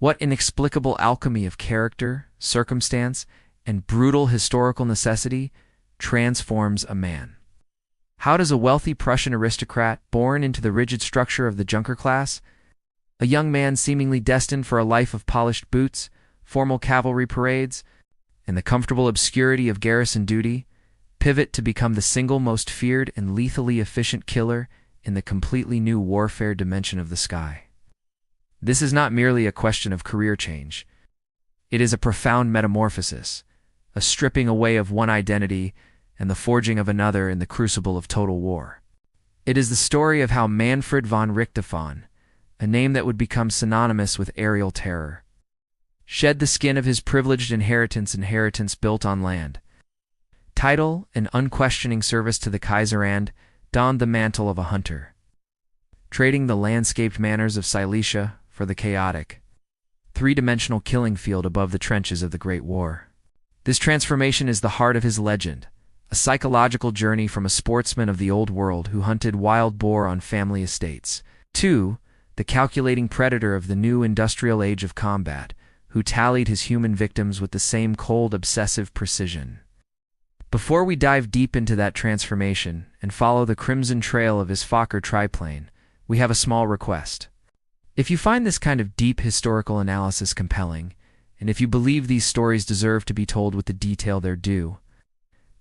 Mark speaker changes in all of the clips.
Speaker 1: What inexplicable alchemy of character, circumstance, and brutal historical necessity transforms a man? How does a wealthy Prussian aristocrat, born into the rigid structure of the Junker class, a young man seemingly destined for a life of polished boots, formal cavalry parades, and the comfortable obscurity of garrison duty, pivot to become the single most feared and lethally efficient killer in the completely new warfare dimension of the sky? This is not merely a question of career change. It is a profound metamorphosis, a stripping away of one identity and the forging of another in the crucible of total war. It is the story of how Manfred von Richthofen, a name that would become synonymous with aerial terror, shed the skin of his privileged inheritance built on land, title and unquestioning service to the Kaiser, and donned the mantle of a hunter, trading the landscaped manners of Silesia for the chaotic, three-dimensional killing field above the trenches of the Great War. This transformation is the heart of his legend, a psychological journey from a sportsman of the old world who hunted wild boar on family estates, to the calculating predator of the new industrial age of combat, who tallied his human victims with the same cold, obsessive precision. Before we dive deep into that transformation and follow the crimson trail of his Fokker triplane, we have a small request. If you find this kind of deep historical analysis compelling, and if you believe these stories deserve to be told with the detail they're due,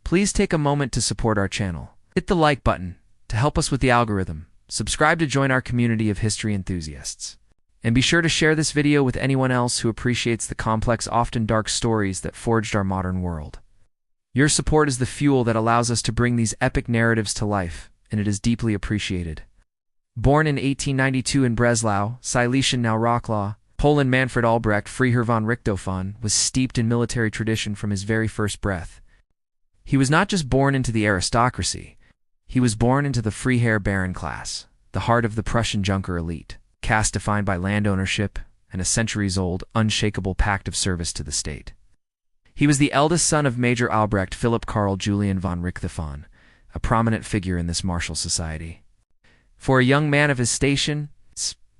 Speaker 1: please take a moment to support our channel. Hit the like button to help us with the algorithm, subscribe to join our community of history enthusiasts, and be sure to share this video with anyone else who appreciates the complex, often dark stories that forged our modern world. Your support is the fuel that allows us to bring these epic narratives to life, and it is deeply appreciated. Born in 1892 in Breslau, Silesian now Wrocław, Poland, Manfred Albrecht Freiherr von Richthofen was steeped in military tradition from his very first breath. He was not just born into the aristocracy, he was born into the Freiherr Baron class, the heart of the Prussian Junker elite, caste defined by land ownership and a centuries-old, unshakable pact of service to the state. He was the eldest son of Major Albrecht Philipp Karl Julian von Richthofen, a prominent figure in this martial society. For a young man of his station,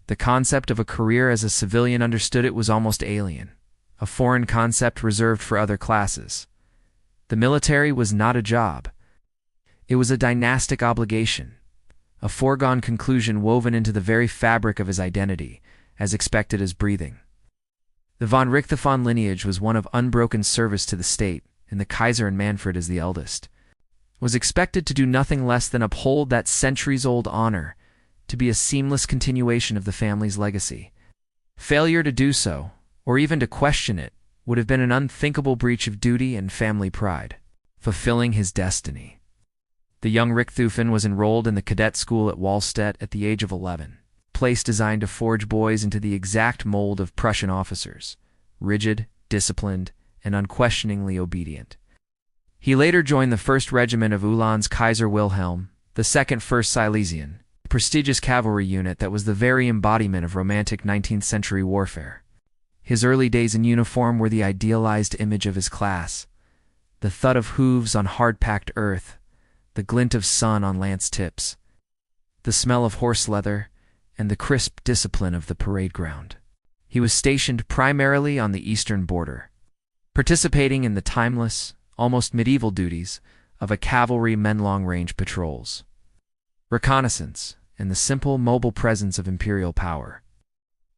Speaker 1: the concept of a career as a civilian understood it was almost alien, a foreign concept reserved for other classes. The military was not a job. It was a dynastic obligation, a foregone conclusion woven into the very fabric of his identity, as expected as breathing. The von Richthofen lineage was one of unbroken service to the state, and the Kaiser, and Manfred as the eldest, was expected to do nothing less than uphold that centuries-old honor, to be a seamless continuation of the family's legacy. Failure to do so, or even to question it, would have been an unthinkable breach of duty and family pride. Fulfilling his destiny, the young Richthofen was enrolled in the cadet school at Wallstadt at the age of 11, a place designed to forge boys into the exact mold of Prussian officers, rigid, disciplined, and unquestioningly obedient. He later joined the 1st Regiment of Uhlans Kaiser Wilhelm, the 2nd 1st Silesian, a prestigious cavalry unit that was the very embodiment of romantic 19th century warfare. His early days in uniform were the idealized image of his class. The thud of hooves on hard-packed earth, the glint of sun on lance tips, the smell of horse leather, and the crisp discipline of the parade ground. He was stationed primarily on the eastern border, participating in the timeless, almost medieval duties of a cavalry men long-range patrols, reconnaissance, and the simple, mobile presence of imperial power.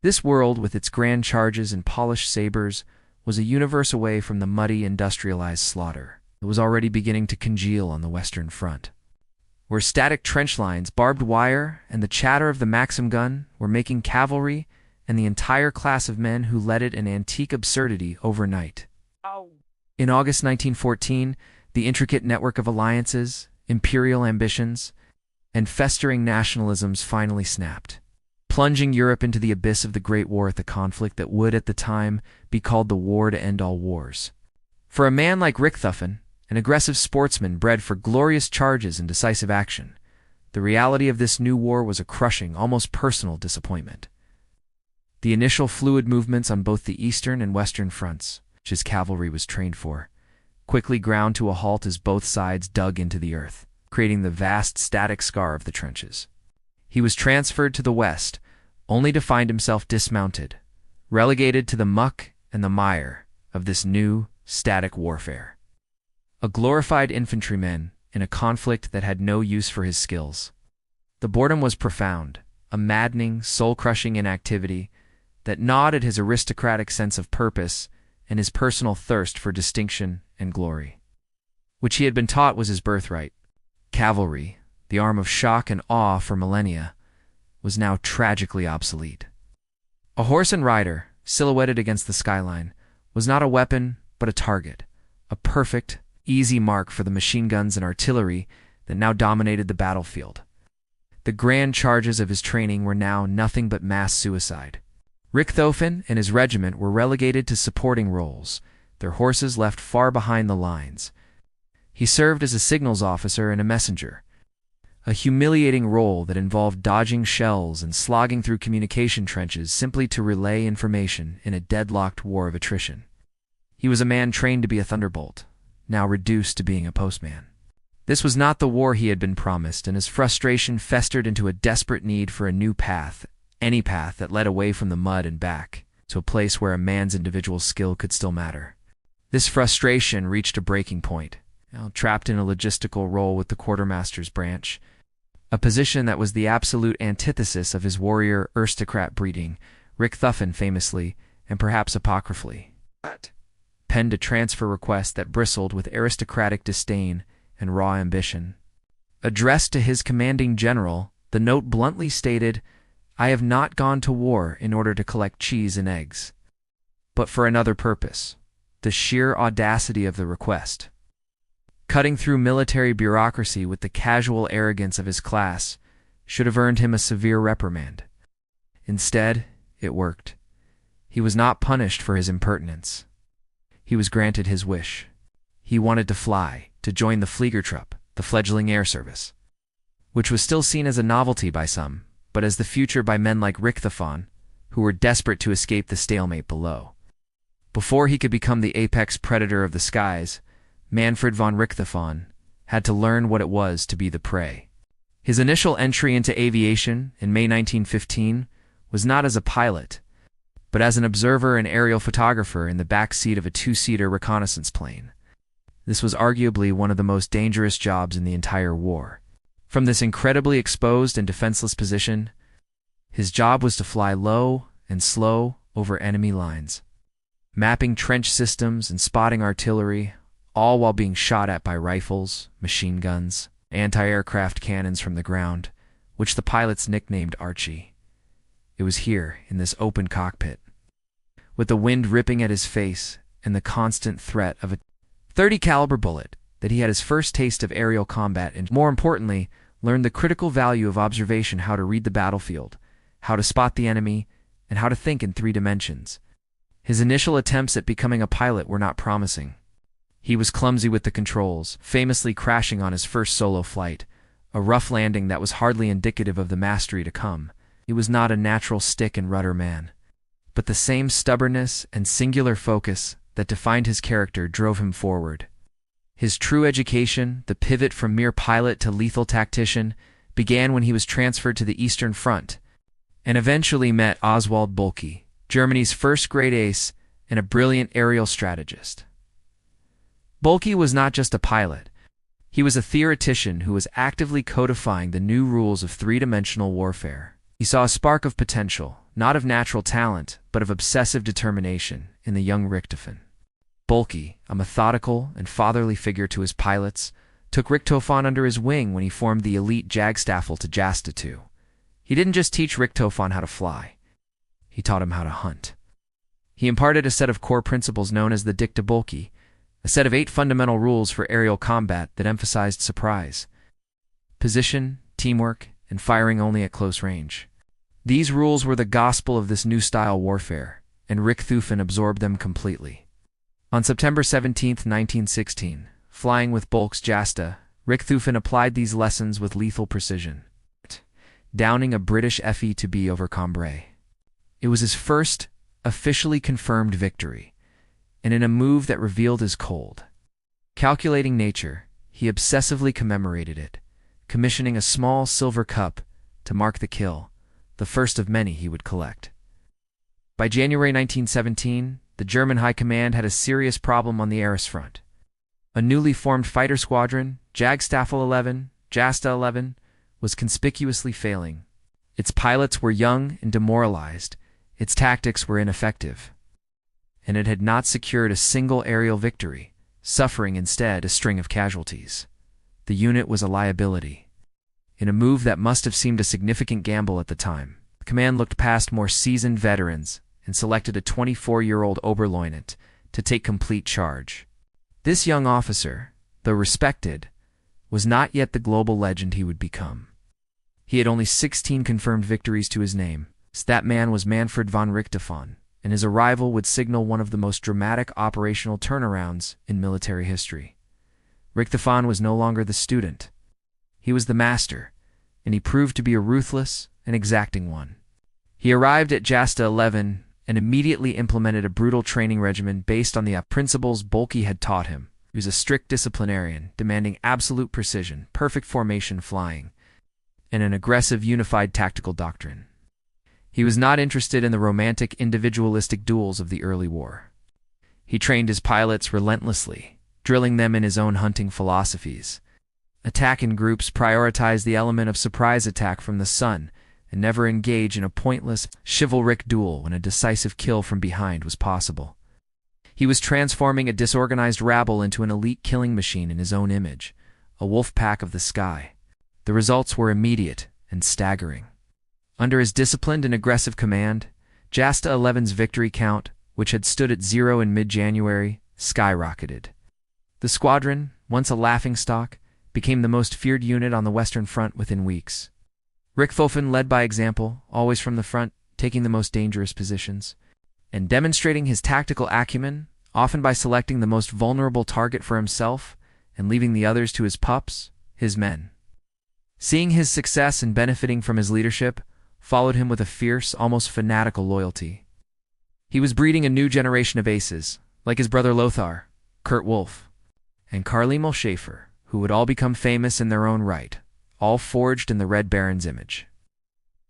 Speaker 1: This world, with its grand charges and polished sabers, was a universe away from the muddy, industrialized slaughter that was already beginning to congeal on the Western Front, where static trench lines, barbed wire, and the chatter of the Maxim gun were making cavalry and the entire class of men who led it an antique absurdity overnight. In August 1914, the intricate network of alliances, imperial ambitions, and festering nationalisms finally snapped, plunging Europe into the abyss of the Great War, at the conflict that would, at the time, be called the war to end all wars. For a man like Richthofen, an aggressive sportsman bred for glorious charges and decisive action, the reality of this new war was a crushing, almost personal disappointment. The initial fluid movements on both the eastern and western fronts, which his cavalry was trained for, quickly ground to a halt as both sides dug into the earth, creating the vast static scar of the trenches. He was transferred to the west, only to find himself dismounted, relegated to the muck and the mire of this new, static warfare. A glorified infantryman in a conflict that had no use for his skills. The boredom was profound, a maddening, soul-crushing inactivity that gnawed at his aristocratic sense of purpose and his personal thirst for distinction and glory, which he had been taught was his birthright. Cavalry, the arm of shock and awe for millennia, was now tragically obsolete. A horse and rider, silhouetted against the skyline, was not a weapon but a target, a perfect, easy mark for the machine guns and artillery that now dominated the battlefield. The grand charges of his training were now nothing but mass suicide. Richthofen and his regiment were relegated to supporting roles, their horses left far behind the lines. He served as a signals officer and a messenger, a humiliating role that involved dodging shells and slogging through communication trenches simply to relay information in a deadlocked war of attrition. He was a man trained to be a thunderbolt, now reduced to being a postman. This was not the war he had been promised, and his frustration festered into a desperate need for a new path, any path that led away from the mud and back to a place where a man's individual skill could still matter. This frustration reached a breaking point, now trapped in a logistical role with the quartermaster's branch, a position that was the absolute antithesis of his warrior aristocrat breeding. Richthofen famously, and perhaps apocryphally, penned a transfer request that bristled with aristocratic disdain and raw ambition. Addressed to his commanding general, the note bluntly stated, "I have not gone to war in order to collect cheese and eggs, but for another purpose." The sheer audacity of the request, cutting through military bureaucracy with the casual arrogance of his class, should have earned him a severe reprimand. Instead, it worked. He was not punished for his impertinence. He was granted his wish. He wanted to fly, to join the Fliegertruppe, the fledgling air service, which was still seen as a novelty by some, but as the future by men like Richthofen, who were desperate to escape the stalemate below. Before he could become the apex predator of the skies, Manfred von Richthofen had to learn what it was to be the prey. His initial entry into aviation in May 1915 was not as a pilot, but as an observer and aerial photographer in the back seat of a two-seater reconnaissance plane. This was arguably one of the most dangerous jobs in the entire war. From this incredibly exposed and defenseless position, his job was to fly low and slow over enemy lines, mapping trench systems and spotting artillery, all while being shot at by rifles, machine guns, anti-aircraft cannons from the ground, which the pilots nicknamed Archie. It was here, in this open cockpit, with the wind ripping at his face and the constant threat of a .30 caliber bullet, that he had his first taste of aerial combat and, more importantly, learned the critical value of observation, how to read the battlefield, how to spot the enemy, and how to think in 3 dimensions. His initial attempts at becoming a pilot were not promising. He was clumsy with the controls, famously crashing on his first solo flight, a rough landing that was hardly indicative of the mastery to come. He was not a natural stick and rudder man, but the same stubbornness and singular focus that defined his character drove him forward. His true education, the pivot from mere pilot to lethal tactician, began when he was transferred to the Eastern Front, and eventually met Oswald Boelcke, Germany's first great ace and a brilliant aerial strategist. Boelcke was not just a pilot. He was a theoretician who was actively codifying the new rules of 3-dimensional warfare. He saw a spark of potential, not of natural talent, but of obsessive determination, in the young Richthofen. Boelcke, a methodical and fatherly figure to his pilots, took Richthofen under his wing when he formed the elite Jagdstaffel to Jasta II. He didn't just teach Richthofen how to fly. He taught him how to hunt. He imparted a set of core principles known as the Dicta Boelcke, a set of 8 fundamental rules for aerial combat that emphasized surprise, position, teamwork, and firing only at close range. These rules were the gospel of this new style warfare, and Richthofen absorbed them completely. On September 17, 1916, flying with Boelcke's Jasta, Richthofen applied these lessons with lethal precision, downing a British FE-2B over Cambrai. It was his first, officially confirmed victory, and in a move that revealed his cold, calculating nature, he obsessively commemorated it, commissioning a small silver cup to mark the kill, the first of many he would collect. By January 1917, the German High Command had a serious problem on the Arras front. A newly formed fighter squadron, Jagdstaffel 11, Jasta 11, was conspicuously failing. Its pilots were young and demoralized, its tactics were ineffective, and it had not secured a single aerial victory, suffering instead a string of casualties. The unit was a liability. In a move that must have seemed a significant gamble at the time, the command looked past more seasoned veterans and selected a 24-year-old Oberleutnant to take complete charge. This young officer, though respected, was not yet the global legend he would become. He had only 16 confirmed victories to his name. That man was Manfred von Richthofen, and his arrival would signal one of the most dramatic operational turnarounds in military history. Richthofen was no longer the student. He was the master, and he proved to be a ruthless and exacting one. He arrived at Jasta 11 and immediately implemented a brutal training regimen based on the principles Bolke had taught him. He was a strict disciplinarian, demanding absolute precision, perfect formation flying, and an aggressive unified tactical doctrine. He was not interested in the romantic individualistic duels of the early war. He trained his pilots relentlessly, drilling them in his own hunting philosophies. Attack in groups, prioritize the element of surprise attack from the sun, and never engage in a pointless, chivalric duel when a decisive kill from behind was possible. He was transforming a disorganized rabble into an elite killing machine in his own image, a wolf pack of the sky. The results were immediate and staggering. Under his disciplined and aggressive command, Jasta 11's victory count, which had stood at 0 in mid-January, skyrocketed. The squadron, once a laughingstock, became the most feared unit on the Western Front within weeks. Richthofen led by example, always from the front, taking the most dangerous positions, and demonstrating his tactical acumen, often by selecting the most vulnerable target for himself and leaving the others to his pups, his men. Seeing his success and benefiting from his leadership, followed him with a fierce, almost fanatical loyalty. He was breeding a new generation of aces, like his brother Lothar, Kurt Wolff, and Karl Emil Schaefer, who would all become famous in their own right, all forged in the Red Baron's image.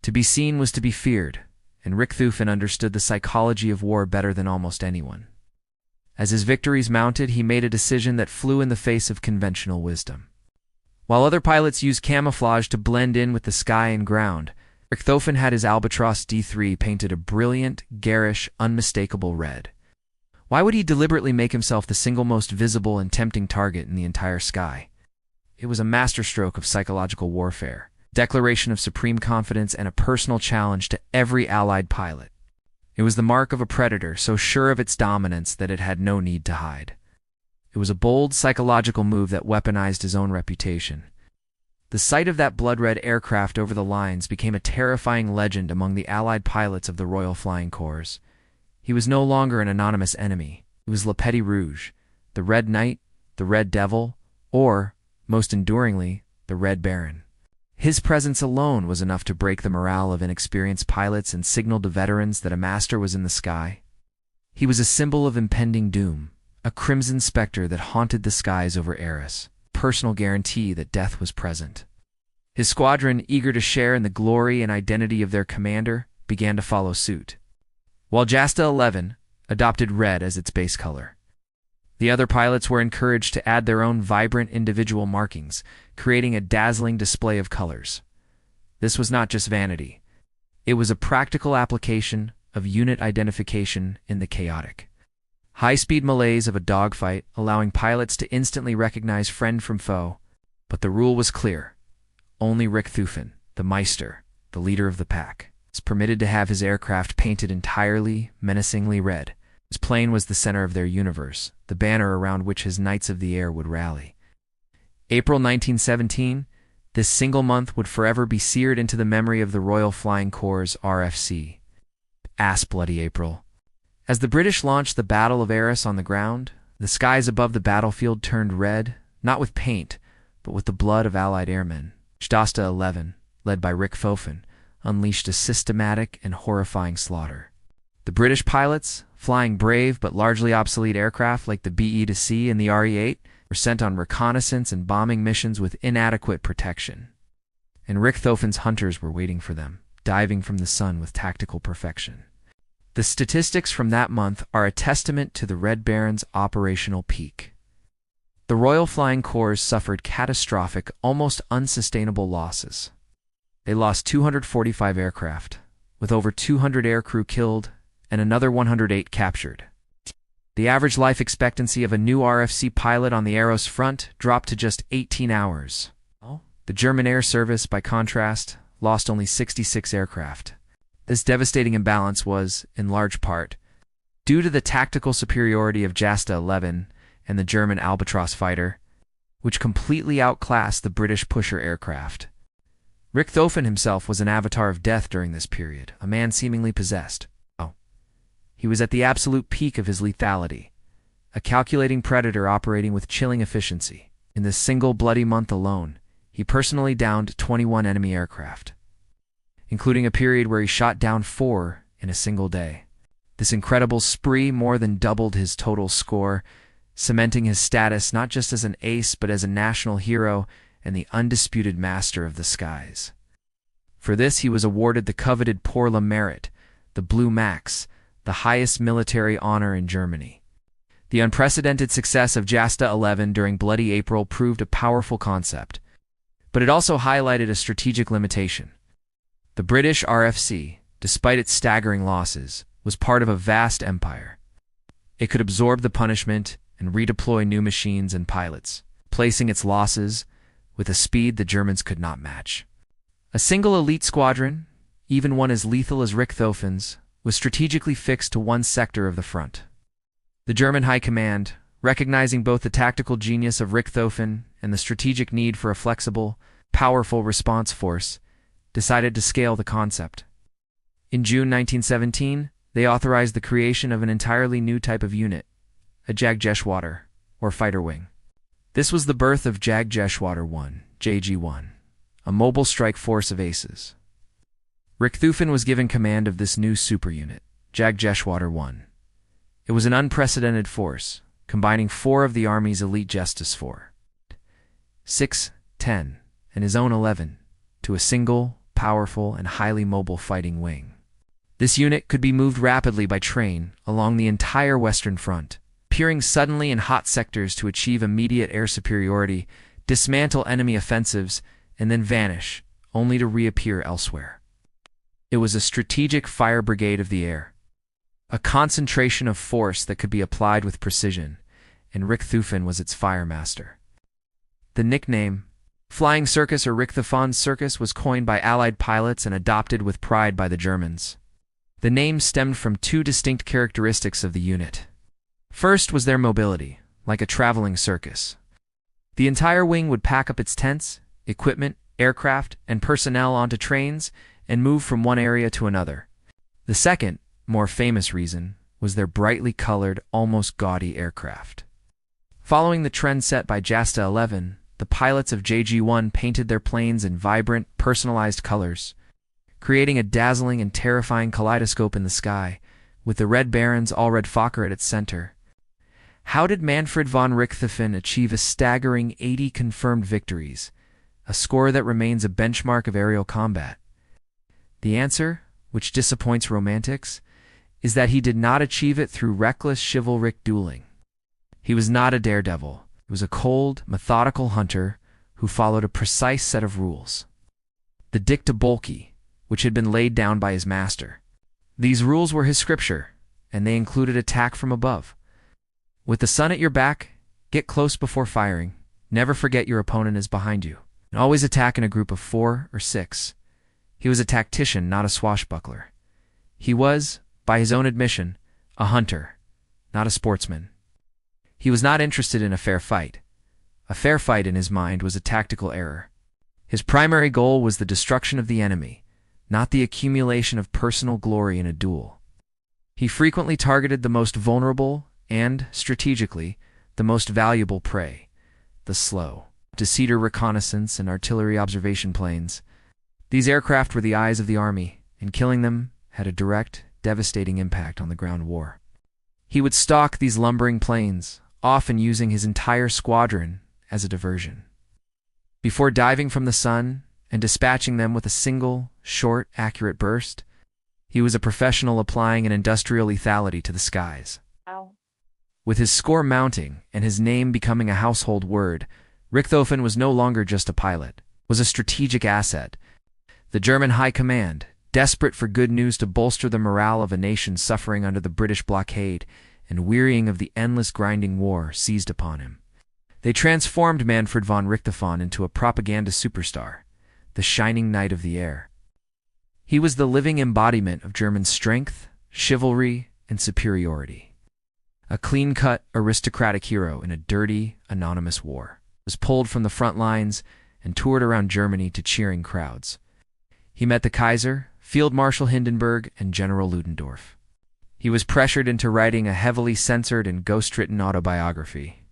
Speaker 1: To be seen was to be feared, and Richthofen understood the psychology of war better than almost anyone. As his victories mounted, he made a decision that flew in the face of conventional wisdom. While other pilots used camouflage to blend in with the sky and ground, Richthofen had his Albatros D3 painted a brilliant, garish, unmistakable red. Why would he deliberately make himself the single most visible and tempting target in the entire sky? It was a masterstroke of psychological warfare, declaration of supreme confidence, and a personal challenge to every Allied pilot. It was the mark of a predator so sure of its dominance that it had no need to hide. It was a bold psychological move that weaponized his own reputation. The sight of that blood-red aircraft over the lines became a terrifying legend among the Allied pilots of the Royal Flying Corps. He was no longer an anonymous enemy. He was Le Petit Rouge, the Red Knight, the Red Devil, or, most enduringly, the Red Baron. His presence alone was enough to break the morale of inexperienced pilots and signal to veterans that a master was in the sky. He was a symbol of impending doom, a crimson specter that haunted the skies over Arras, personal guarantee that death was present. His squadron, eager to share in the glory and identity of their commander, began to follow suit, while Jasta 11 adopted red as its base color. The other pilots were encouraged to add their own vibrant individual markings, creating a dazzling display of colors. This was not just vanity. It was a practical application of unit identification in the chaotic, high-speed malaise of a dogfight, allowing pilots to instantly recognize friend from foe. But the rule was clear. Only Richthofen, the Meister, the leader of the pack, was permitted to have his aircraft painted entirely, menacingly red. His plane was the center of their universe, the banner around which his Knights of the Air would rally. April 1917, this single month would forever be seared into the memory of the Royal Flying Corps RFC. Ass-bloody April. As the British launched the Battle of Arras on the ground, the skies above the battlefield turned red, not with paint, but with the blood of Allied airmen. Jasta 11, led by Richthofen, unleashed a systematic and horrifying slaughter. The British pilots, flying brave but largely obsolete aircraft like the BE-C and the RE-8, were sent on reconnaissance and bombing missions with inadequate protection. And Richthofen's hunters were waiting for them, diving from the sun with tactical perfection. The statistics from that month are a testament to the Red Baron's operational peak. The Royal Flying Corps suffered catastrophic, almost unsustainable losses. They lost 245 aircraft, with over 200 aircrew killed and another 108 captured. The average life expectancy of a new RFC pilot on the Aros front dropped to just 18 hours. The German Air Service, by contrast, lost only 66 aircraft. This devastating imbalance was, in large part, due to the tactical superiority of Jasta 11 and the German Albatros fighter, which completely outclassed the British Pusher aircraft. Richthofen himself was an avatar of death during this period, a man seemingly possessed. He was at the absolute peak of his lethality, a calculating predator operating with chilling efficiency. In this single bloody month alone, he personally downed 21 enemy aircraft, including a period where he shot down 4 in a single day. This incredible spree more than doubled his total score, cementing his status not just as an ace but as a national hero and the undisputed master of the skies. For this he was awarded the coveted Pour le Mérite, the Blue Max, the highest military honor in Germany. The unprecedented success of Jasta 11 during Bloody April proved a powerful concept, but it also highlighted a strategic limitation. The British RFC, despite its staggering losses, was part of a vast empire. It could absorb the punishment and redeploy new machines and pilots, placing its losses with a speed the Germans could not match. A single elite squadron, even one as lethal as Richthofen's, was strategically fixed to one sector of the front. The German High Command, recognizing both the tactical genius of Richthofen and the strategic need for a flexible, powerful response force, decided to scale the concept. In June 1917, they authorized the creation of an entirely new type of unit, a Jagdgeschwader, or fighter wing. This was the birth of Jagdgeschwader 1, JG-1, a mobile strike force of aces. Richthofen was given command of this new super unit, Jagdgeschwader 1. It was an unprecedented force, combining 4 of the Army's elite Justice 4, 6, 10, and his own 11, to a single, powerful, and highly mobile fighting wing. This unit could be moved rapidly by train along the entire Western Front, appearing suddenly in hot sectors to achieve immediate air superiority, dismantle enemy offensives, and then vanish, only to reappear elsewhere. It was a strategic fire brigade of the air, a concentration of force that could be applied with precision, and Richthofen was its fire master. The nickname, Flying Circus or Richthofen's Circus, was coined by Allied pilots and adopted with pride by the Germans. The name stemmed from 2 distinct characteristics of the unit. First was their mobility, like a traveling circus. The entire wing would pack up its tents, equipment, aircraft, and personnel onto trains and move from one area to another. The second, more famous reason was their brightly colored, almost gaudy aircraft. Following the trend set by Jasta 11, the pilots of JG-1 painted their planes in vibrant, personalized colors, creating a dazzling and terrifying kaleidoscope in the sky, with the Red Baron's all-red Fokker at its center. How did Manfred von Richthofen achieve a staggering 80 confirmed victories, a score that remains a benchmark of aerial combat? The answer, which disappoints romantics, is that he did not achieve it through reckless chivalric dueling. He was not a daredevil. He was a cold, methodical hunter who followed a precise set of rules. The dicta bolki, which had been laid down by his master. These rules were his scripture, and they included attack from above. With the sun at your back, get close before firing. Never forget your opponent is behind you. And always attack in a group of 4 or 6. He was a tactician, not a swashbuckler. He was, by his own admission, a hunter, not a sportsman. He was not interested in a fair fight. A fair fight, in his mind, was a tactical error. His primary goal was the destruction of the enemy, not the accumulation of personal glory in a duel. He frequently targeted the most vulnerable and, strategically, the most valuable prey, the slow, to cedar reconnaissance and artillery observation planes. These aircraft were the eyes of the army, and killing them had a direct, devastating impact on the ground war. He would stalk these lumbering planes, often using his entire squadron as a diversion. Before diving from the sun and dispatching them with a single, short, accurate burst, He was a professional applying an industrial lethality to the skies.
Speaker 2: Wow.
Speaker 1: With his score mounting and his name becoming a household word, Richthofen was no longer just a pilot, was a strategic asset. The German High Command, desperate for good news to bolster the morale of a nation suffering under the British blockade and wearying of the endless grinding war, seized upon him. They transformed Manfred von Richthofen into a propaganda superstar, the shining knight of the air. He was the living embodiment of German strength, chivalry, and superiority. A clean-cut, aristocratic hero in a dirty, anonymous war, was pulled from the front lines and toured around Germany to cheering crowds. He met the Kaiser, Field Marshal Hindenburg, and General Ludendorff. He was pressured into writing a heavily censored and ghost-written autobiography.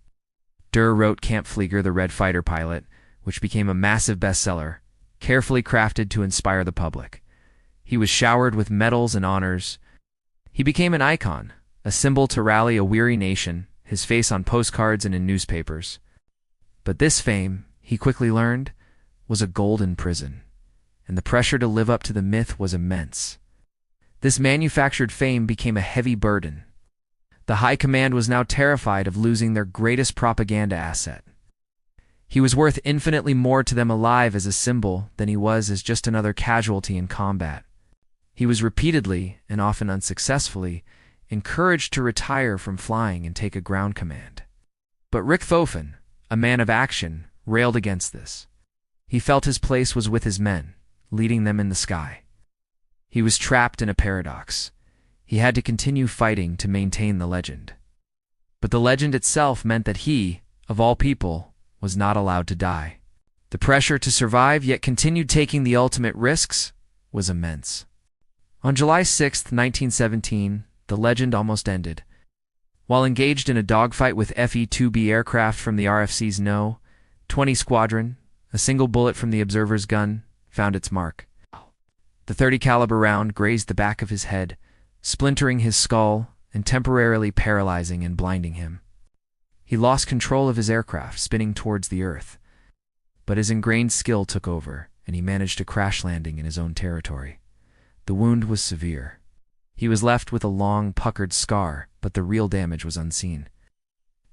Speaker 1: Durr wrote Kampfflieger, the Red Fighter Pilot, which became a massive bestseller, carefully crafted to inspire the public. He was showered with medals and honors. He became an icon, a symbol to rally a weary nation, his face on postcards and in newspapers. But this fame, he quickly learned, was a golden prison, and the pressure to live up to the myth was immense. This manufactured fame became a heavy burden. The High Command was now terrified of losing their greatest propaganda asset. He was worth infinitely more to them alive as a symbol than he was as just another casualty in combat. He was repeatedly, and often unsuccessfully, encouraged to retire from flying and take a ground command. But Richthofen, a man of action, railed against this. He felt his place was with his men, leading them in the sky. He was trapped in a paradox. He had to continue fighting to maintain the legend. But the legend itself meant that he, of all people, was not allowed to die. The pressure to survive yet continue taking the ultimate risks was immense. On July 6, 1917, the legend almost ended. While engaged in a dogfight with Fe-2B aircraft from the RFC's No. 20 Squadron, a single bullet from the observer's gun found its mark. The .30 caliber round grazed the back of his head, splintering his skull and temporarily paralyzing and blinding him. He lost control of his aircraft, spinning towards the earth. But his ingrained skill took over, and he managed a crash landing in his own territory. The wound was severe. He was left with a long, puckered scar, but the real damage was unseen.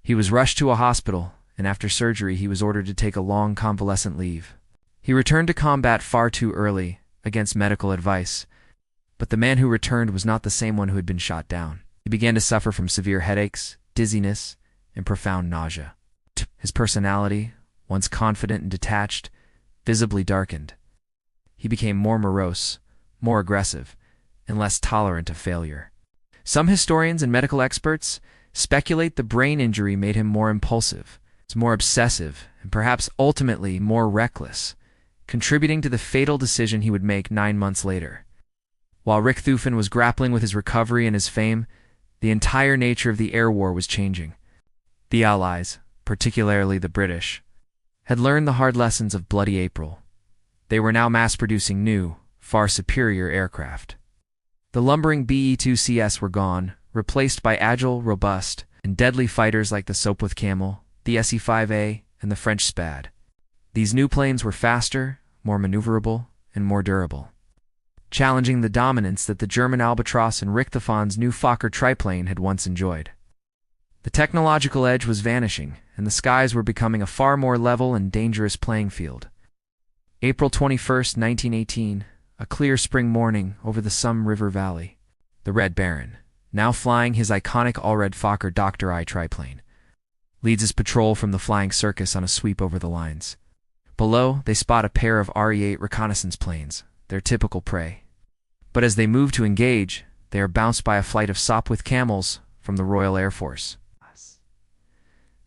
Speaker 1: He was rushed to a hospital, and after surgery he was ordered to take a long convalescent leave. He returned to combat far too early, against medical advice, but the man who returned was not the same one who had been shot down. He began to suffer from severe headaches, dizziness, and profound nausea. His personality, once confident and detached, visibly darkened. He became more morose, more aggressive, and less tolerant of failure. Some historians and medical experts speculate the brain injury made him more impulsive, more obsessive, and perhaps ultimately more reckless, contributing to the fatal decision he would make 9 months later. While Richthofen was grappling with his recovery and his fame, the entire nature of the air war was changing. The Allies, particularly the British, had learned the hard lessons of Bloody April. They were now mass-producing new, far superior aircraft. The lumbering BE-2CS were gone, replaced by agile, robust, and deadly fighters like the Sopwith Camel, the Se-5A, and the French Spad. These new planes were faster, more maneuverable, and more durable, challenging the dominance that the German Albatros and Richthofen's new Fokker triplane had once enjoyed. The technological edge was vanishing, and the skies were becoming a far more level and dangerous playing field. April 21, 1918, a clear spring morning over the Somme River Valley. The Red Baron, now flying his iconic all-red Fokker Dr. I triplane, leads his patrol from the flying Circus on a sweep over the lines. Below, they spot a pair of RE-8 reconnaissance planes, their typical prey. But as they move to engage, they are bounced by a flight of Sopwith Camels from the Royal Air Force.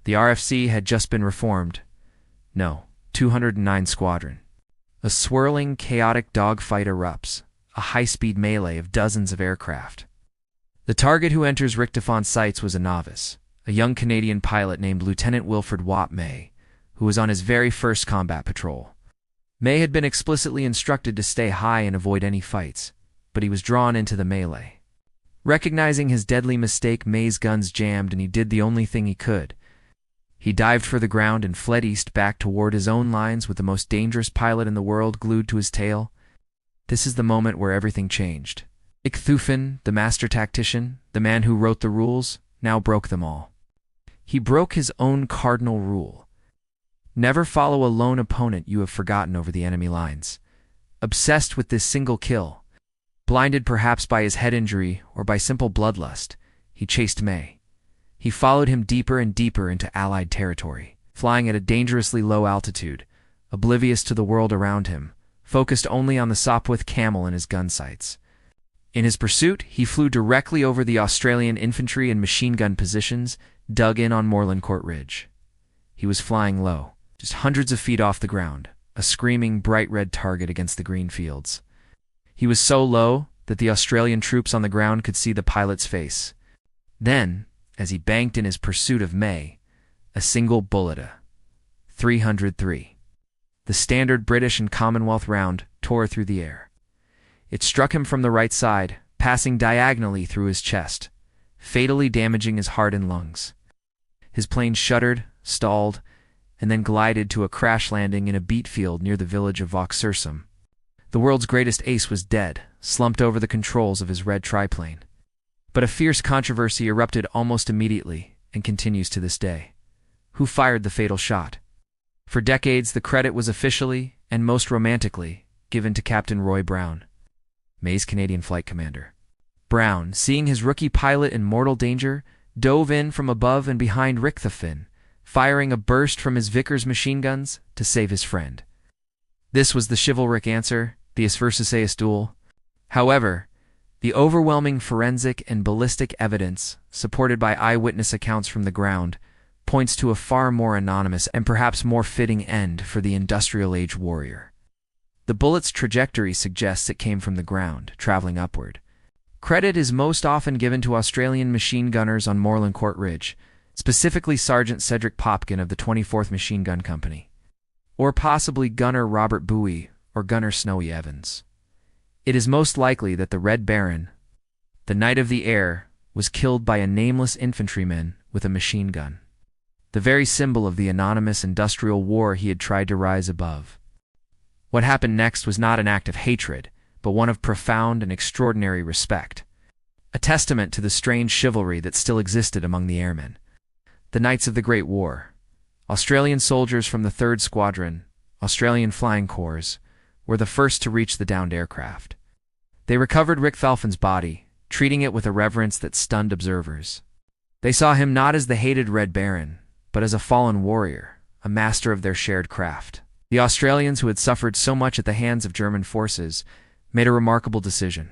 Speaker 1: The RFC had just been reformed. No, 209 Squadron. A swirling, chaotic dogfight erupts, a high-speed melee of dozens of aircraft. The target who enters Richthofen's sights was a novice, a young Canadian pilot named Lieutenant Wilfred Watt May, who was on his very first combat patrol. May had been explicitly instructed to stay high and avoid any fights, but he was drawn into the melee. Recognizing his deadly mistake, May's guns jammed and he did the only thing he could. He dived for the ground and fled east back toward his own lines with the most dangerous pilot in the world glued to his tail. This is the moment where everything changed. Richthofen, the master tactician, the man who wrote the rules, now broke them all. He broke his own cardinal rule. Never follow a lone opponent you have forgotten over the enemy lines. Obsessed with this single kill, blinded perhaps by his head injury or by simple bloodlust, he chased May. He followed him deeper and deeper into Allied territory, flying at a dangerously low altitude, oblivious to the world around him, focused only on the Sopwith camel and his gun sights. In his pursuit, he flew directly over the Australian infantry and machine gun positions dug in on Morlancourt Ridge. He was flying low, just hundreds of feet off the ground, a screaming bright red target against the green fields. He was so low that the Australian troops on the ground could see the pilot's face. Then, as he banked in his pursuit of May, a single bullet, a 303, the standard British and Commonwealth round, tore through the air. It struck him from the right side, passing diagonally through his chest, fatally damaging his heart and lungs. His plane shuddered, stalled, and then glided to a crash landing in a beet field near the village of Vauxsursum. The world's greatest ace was dead, slumped over the controls of his red triplane. But a fierce controversy erupted almost immediately, and continues to this day. Who fired the fatal shot? For decades, the credit was officially, and most romantically, given to Captain Roy Brown, May's Canadian flight commander. Brown, seeing his rookie pilot in mortal danger, dove in from above and behind Richthofen, firing a burst from his Vickers machine guns to save his friend. This was the chivalric answer, the Is versus Eis duel. However, the overwhelming forensic and ballistic evidence, supported by eyewitness accounts from the ground, points to a far more anonymous and perhaps more fitting end for the industrial age warrior. The bullet's trajectory suggests it came from the ground, traveling upward. Credit is most often given to Australian machine gunners on Morlancourt Ridge, specifically Sergeant Cedric Popkin of the 24th Machine Gun Company, or possibly Gunner Robert Bowie or Gunner Snowy Evans. It is most likely that the Red Baron, the Knight of the Air, was killed by a nameless infantryman with a machine gun, the very symbol of the anonymous industrial war he had tried to rise above. What happened next was not an act of hatred, but one of profound and extraordinary respect, a testament to the strange chivalry that still existed among the airmen. The Knights of the Great War, Australian soldiers from the 3rd Squadron, Australian Flying Corps, were the first to reach the downed aircraft. They recovered Richthofen's body, treating it with a reverence that stunned observers. They saw him not as the hated Red Baron, but as a fallen warrior, a master of their shared craft. The Australians, who had suffered so much at the hands of German forces, made a remarkable decision.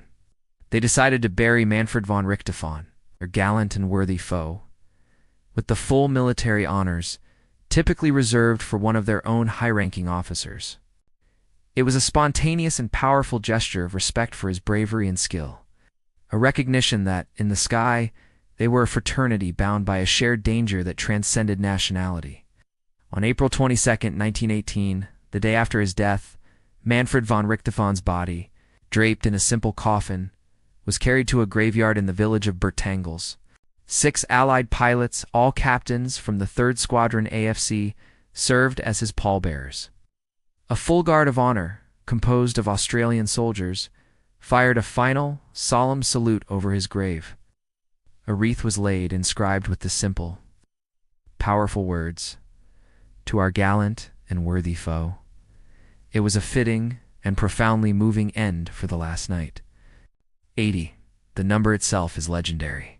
Speaker 1: They decided to bury Manfred von Richthofen, their gallant and worthy foe, with the full military honors typically reserved for one of their own high-ranking officers. It was a spontaneous and powerful gesture of respect for his bravery and skill, a recognition that, in the sky, they were a fraternity bound by a shared danger that transcended nationality. On April 22, 1918, the day after his death, Manfred von Richthofen's body, draped in a simple coffin, was carried to a graveyard in the village of Bertangles. 6 Allied pilots, all captains from the 3rd Squadron AFC, served as his pallbearers. A full guard of honor, composed of Australian soldiers, fired a final, solemn salute over his grave. A wreath was laid, inscribed with the simple, powerful words, "To our gallant and worthy foe." It was a fitting and profoundly moving end for the last night. 80. The number itself is legendary.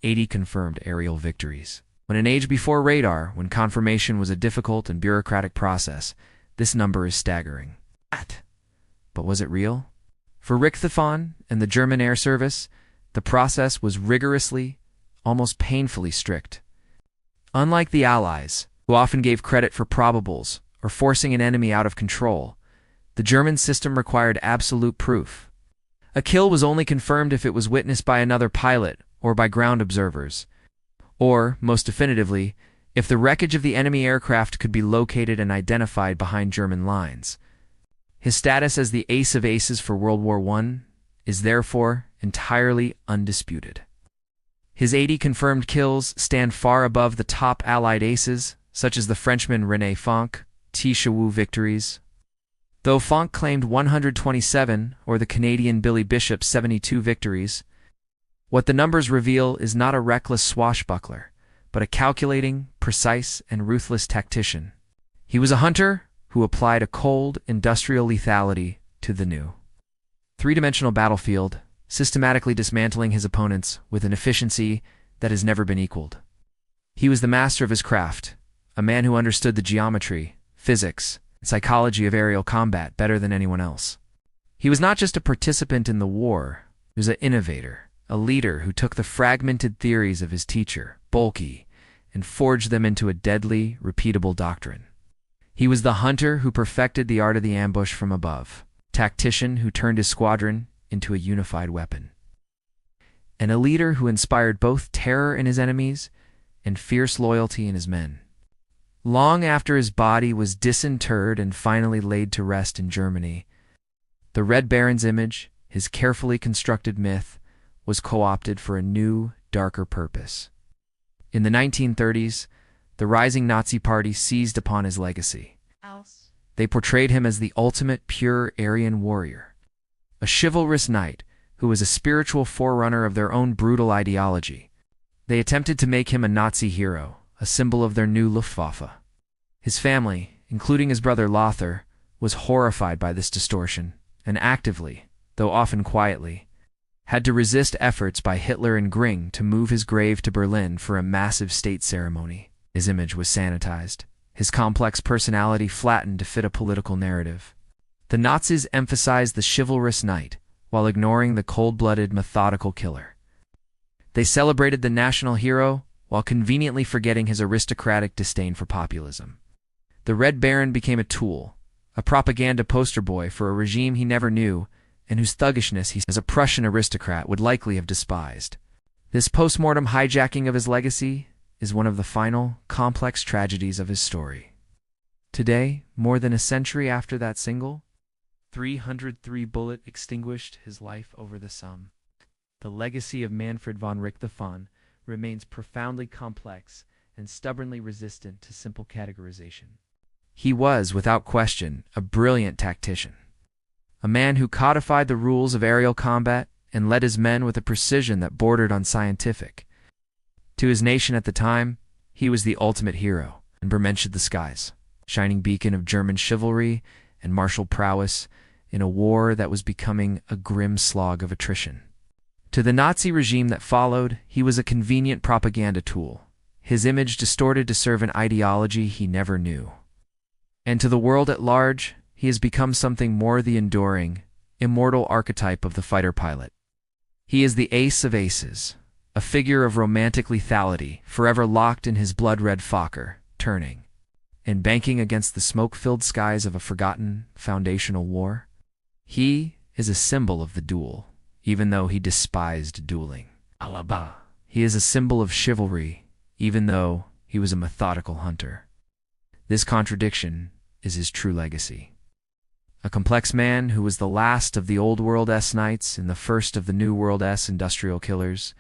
Speaker 1: 80 confirmed aerial victories. When an age before radar, when confirmation was a difficult and bureaucratic process, this number is staggering. But was it real? For Richthofen and the German Air Service, the process was rigorously, almost painfully strict. Unlike the Allies, who often gave credit for probables or forcing an enemy out of control, the German system required absolute proof. A kill was only confirmed if it was witnessed by another pilot or by ground observers, or, most definitively, if the wreckage of the enemy aircraft could be located and identified behind German lines. His status as the ace of aces for World War I is therefore entirely undisputed. His 80 confirmed kills stand far above the top Allied aces, such as the Frenchman René Fonck, T. Chauveau victories. Though Fonck claimed 127, or the Canadian Billy Bishop's 72 victories, what the numbers reveal is not a reckless swashbuckler, but a calculating, precise, and ruthless tactician. He was a hunter who applied a cold, industrial lethality to the new three-dimensional battlefield, systematically dismantling his opponents with an efficiency that has never been equaled. He was the master of his craft, a man who understood the geometry, physics, and psychology of aerial combat better than anyone else. He was not just a participant in the war, he was an innovator, a leader who took the fragmented theories of his teacher, Bulky, and forged them into a deadly, repeatable doctrine. He was the hunter who perfected the art of the ambush from above, tactician who turned his squadron into a unified weapon, and a leader who inspired both terror in his enemies and fierce loyalty in his men. Long after his body was disinterred and finally laid to rest in Germany, the Red Baron's image, his carefully constructed myth, was co-opted for a new, darker purpose. In the 1930s, the rising Nazi Party seized upon his legacy. They portrayed him as the ultimate pure Aryan warrior, a chivalrous knight who was a spiritual forerunner of their own brutal ideology. They attempted to make him a Nazi hero, a symbol of their new Luftwaffe. His family, including his brother Lothar, was horrified by this distortion, and actively, though often quietly, had to resist efforts by Hitler and Gring to move his grave to Berlin for a massive state ceremony. His image was sanitized, his complex personality flattened to fit a political narrative. The Nazis emphasized the chivalrous knight, while ignoring the cold-blooded, methodical killer. They celebrated the national hero, while conveniently forgetting his aristocratic disdain for populism. The Red Baron became a tool, a propaganda poster boy for a regime he never knew, and whose thuggishness he, as a Prussian aristocrat, would likely have despised. This post-mortem hijacking of his legacy is one of the final, complex tragedies of his story. Today, more than a century after that single, 303 bullet extinguished his life over the Somme. The legacy of Manfred von Richthofen remains profoundly complex and stubbornly resistant to simple categorization. He was, without question, a brilliant tactician, a man who codified the rules of aerial combat and led his men with a precision that bordered on scientific. To his nation at the time, he was the ultimate hero, and Bermensched the skies, shining beacon of German chivalry and martial prowess in a war that was becoming a grim slog of attrition. To the Nazi regime that followed, he was a convenient propaganda tool, his image distorted to serve an ideology he never knew. And to the world at large, he has become something more: the enduring, immortal archetype of the fighter pilot. He is the ace of aces, a figure of romantic lethality, forever locked in his blood-red Fokker, turning and banking against the smoke-filled skies of a forgotten foundational war. He is a symbol of the duel, even though he despised dueling. Alaba. He is a symbol of chivalry, even though he was a methodical hunter. This contradiction is his true legacy. A complex man who was the last of the Old World S Knights and the first of the New World S industrial killers,